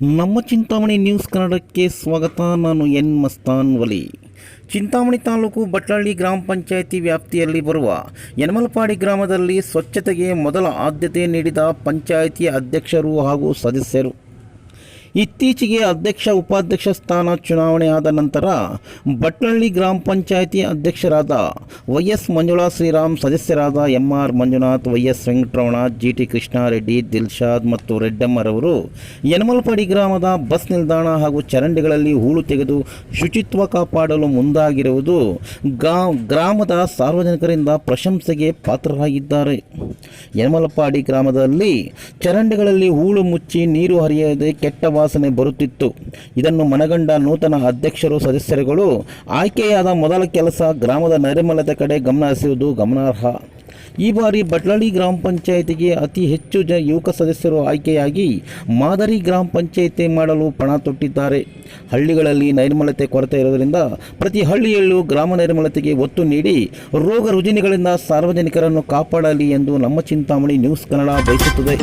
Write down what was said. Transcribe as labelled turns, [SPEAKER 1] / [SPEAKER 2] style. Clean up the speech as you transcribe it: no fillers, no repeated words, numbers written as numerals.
[SPEAKER 1] ನಮ್ಮ ಚಿಂತಾಮಣಿ ನ್ಯೂಸ್ ಕನ್ನಡಕ್ಕೆ ಸ್ವಾಗತ. ನಾನು ಎನ್ ಮಸ್ತಾನ್ ವಲಿ. ಚಿಂತಾಮಣಿ ತಾಲೂಕು ಬಟ್ಲಳ್ಳಿ ಗ್ರಾಮ ಪಂಚಾಯಿತಿ ವ್ಯಾಪ್ತಿಯಲ್ಲಿ ಬರುವ ಯನಮಲಪಾಡಿ ಗ್ರಾಮದಲ್ಲಿ ಸ್ವಚ್ಛತೆಗೆ ಮೊದಲ ಆದ್ಯತೆ ನೀಡಿದ ಪಂಚಾಯಿತಿ ಅಧ್ಯಕ್ಷರು ಹಾಗೂ ಸದಸ್ಯರು. ಇತ್ತೀಚೆಗೆ ಅಧ್ಯಕ್ಷ ಉಪಾಧ್ಯಕ್ಷ ಸ್ಥಾನ ಚುನಾವಣೆ ಆದ ನಂತರ ಬಟ್ಲಳ್ಳಿ ಗ್ರಾಮ ಪಂಚಾಯಿತಿ ಅಧ್ಯಕ್ಷರಾದ ವೈಎಸ್ ಮಂಜುಳಾ ಶ್ರೀರಾಮ್, ಸದಸ್ಯರಾದ ಎಂಆರ್ ಮಂಜುನಾಥ್, ವೈಎಸ್ ವೆಂಕಟರಮಣ, ಜಿಟಿ ಕೃಷ್ಣಾರೆಡ್ಡಿ, ದಿಲ್ಶಾದ್ ಮತ್ತು ರೆಡ್ಡಮ್ಮರವರು ಯನಮಲಪಾಡಿ ಗ್ರಾಮದ ಬಸ್ ನಿಲ್ದಾಣ ಹಾಗೂ ಚರಂಡಿಗಳಲ್ಲಿ ಹೂಳು ತೆಗೆದು ಶುಚಿತ್ವ ಕಾಪಾಡಲು ಮುಂದಾಗಿರುವುದು ಗ್ರಾಮದ ಸಾರ್ವಜನಿಕರಿಂದ ಪ್ರಶಂಸೆಗೆ ಪಾತ್ರರಾಗಿದ್ದಾರೆ. ಯನಮಲಪಾಡಿ ಗ್ರಾಮದಲ್ಲಿ ಚರಂಡಿಗಳಲ್ಲಿ ಹೂಳು ಮುಚ್ಚಿ ನೀರು ಹರಿಯದೆ ಕೆಟ್ಟ ವಾಸನೆ ಬರುತ್ತಿತ್ತು. ಇದನ್ನು ಮನಗಂಡ ನೂತನ ಅಧ್ಯಕ್ಷರು ಸದಸ್ಯರುಗಳು ಆಯ್ಕೆಯಾದ ಮೊದಲ ಕೆಲಸ ಗ್ರಾಮದ ನೈರ್ಮಲ್ಯತೆ ಕಡೆ ಗಮನ ಹರಿಸುವುದು ಗಮನಾರ್ಹ. ಈ ಬಾರಿ ಬಟ್ಲಳ್ಳಿ ಗ್ರಾಮ ಪಂಚಾಯಿತಿಗೆ ಅತಿ ಹೆಚ್ಚು ಯುವಕ ಸದಸ್ಯರು ಆಯ್ಕೆಯಾಗಿ ಮಾದರಿ ಗ್ರಾಮ ಪಂಚಾಯಿತಿ ಮಾಡಲು ಪಣ ತೊಟ್ಟಿದ್ದಾರೆ. ಹಳ್ಳಿಗಳಲ್ಲಿ ನೈರ್ಮಲ್ಯತೆ ಕೊರತೆ ಇರುವುದರಿಂದ ಪ್ರತಿ ಹಳ್ಳಿಯಲ್ಲೂ ಗ್ರಾಮ ನೈರ್ಮಲ್ಯತೆಗೆ ಒತ್ತು ನೀಡಿ ರೋಗ ರುಜಿನಗಳಿಂದ ಸಾರ್ವಜನಿಕರನ್ನು ಕಾಪಾಡಲಿ ಎಂದು ನಮ್ಮ ಚಿಂತಾಮಣಿ ನ್ಯೂಸ್ ಕನ್ನಡ ಬಯಸುತ್ತದೆ.